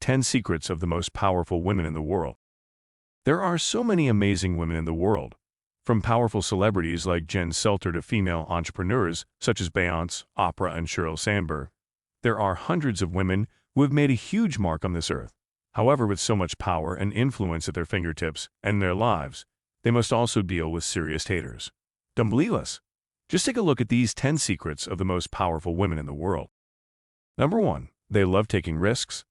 10 secrets of the most powerful women in the world. There are so many amazing women in the world, from powerful celebrities like Jen Selter to female entrepreneurs such as Beyoncé, Oprah, and Sheryl Sandberg. There are hundreds of women who have made a huge mark on this earth. However, with so much power and influence at their fingertips and in their lives, they must also deal with serious haters. Don't believe us? Just take a look at these 10 secrets of the most powerful women in the world. Number 1. They love taking risks.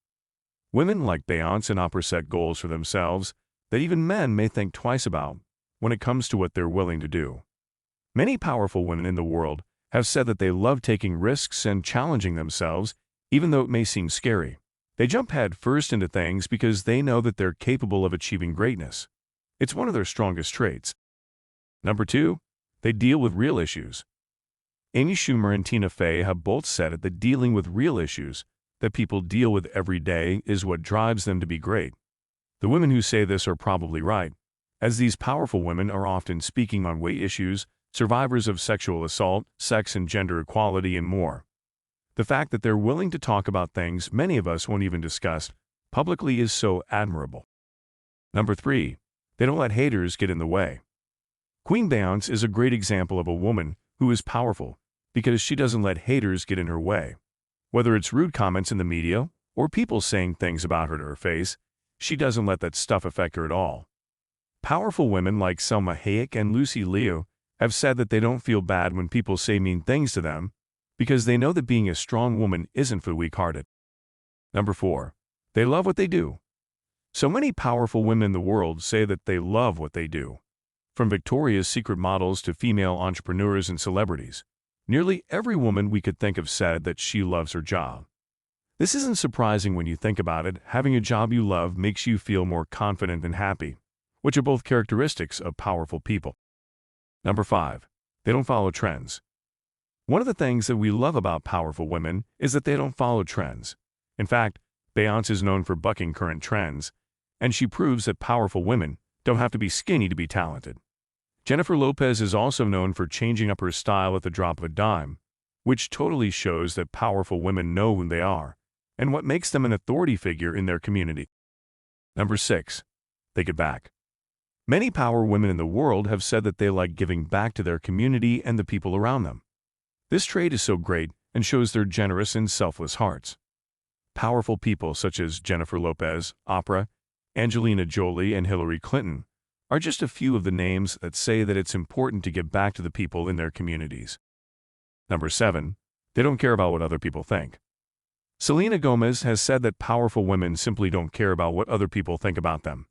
Women like Beyoncé and Oprah set goals for themselves that even men may think twice about when it comes to what they're willing to do. Many powerful women in the world have said that they love taking risks and challenging themselves, even though it may seem scary. They jump head first into things because they know that they're capable of achieving greatness. It's one of their strongest traits. Number 2. They deal with real issues. Amy Schumer and Tina Fey have both said it that dealing with real issues that people deal with every day is what drives them to be great. The women who say this are probably right, as these powerful women are often speaking on weight issues, survivors of sexual assault, sex and gender equality, and more. The fact that they're willing to talk about things many of us won't even discuss publicly is so admirable. Number 3. They don't let haters get in the way. Queen Beyoncé is a great example of a woman who is powerful because she doesn't let haters get in her way. Whether it's rude comments in the media or people saying things about her to her face, she doesn't let that stuff affect her at all. Powerful women like Selma Hayek and Lucy Liu have said that they don't feel bad when people say mean things to them because they know that being a strong woman isn't for the weak-hearted. Number 4. They love what they do. So many powerful women in the world say that they love what they do. From Victoria's Secret models to female entrepreneurs and celebrities, nearly every woman we could think of said that she loves her job. This isn't surprising when you think about it. Having a job you love makes you feel more confident and happy, which are both characteristics of powerful people. Number 5. They don't follow trends. One of the things that we love about powerful women is that they don't follow trends. In fact, Beyoncé is known for bucking current trends, and she proves that powerful women don't have to be skinny to be talented. Jennifer Lopez is also known for changing up her style at the drop of a dime, which totally shows that powerful women know who they are and what makes them an authority figure in their community. Number 6. They give back. Many power women in the world have said that they like giving back to their community and the people around them. This trait is so great and shows their generous and selfless hearts. Powerful people such as Jennifer Lopez, Oprah, Angelina Jolie, and Hillary Clinton are just a few of the names that say that it's important to give back to the people in their communities. Number 7. They don't care about what other people think. Selena Gomez has said that powerful women simply don't care about what other people think about them.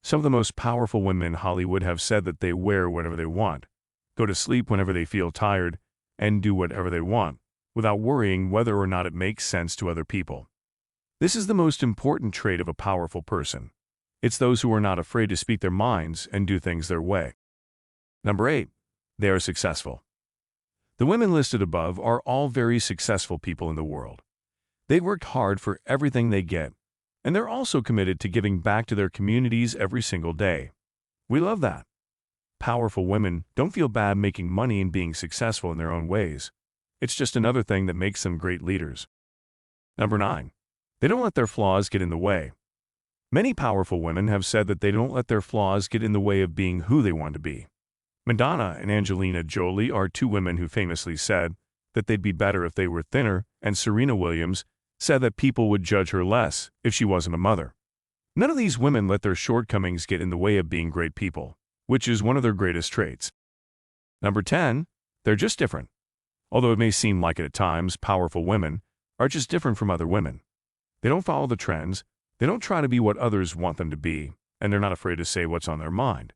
Some of the most powerful women in Hollywood have said that they wear whatever they want, go to sleep whenever they feel tired, and do whatever they want, without worrying whether or not it makes sense to other people. This is the most important trait of a powerful person. It's those who are not afraid to speak their minds and do things their way. Number 8. They are successful. The women listed above are all very successful people in the world. They worked hard for everything they get, and they're also committed to giving back to their communities every single day. We love that. Powerful women don't feel bad making money and being successful in their own ways. It's just another thing that makes them great leaders. Number 9. They don't let their flaws get in the way. Many powerful women have said that they don't let their flaws get in the way of being who they want to be. Madonna and Angelina Jolie are two women who famously said that they'd be better if they were thinner, and Serena Williams said that people would judge her less if she wasn't a mother. None of these women let their shortcomings get in the way of being great people, which is one of their greatest traits. Number 10. They're just different. Although it may seem like it at times, powerful women are just different from other women. They don't follow the trends. They don't try to be what others want them to be, and they're not afraid to say what's on their mind.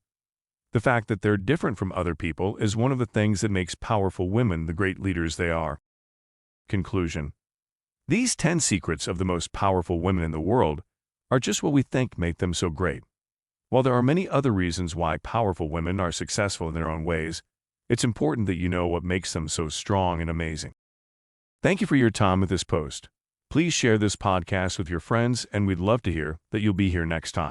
The fact that they're different from other people is one of the things that makes powerful women the great leaders they are. Conclusion. These 10 secrets of the most powerful women in the world are just what we think make them so great. While there are many other reasons why powerful women are successful in their own ways, it's important that you know what makes them so strong and amazing. Thank you for your time with this post. Please share this podcast with your friends, and we'd love to hear that you'll be here next time.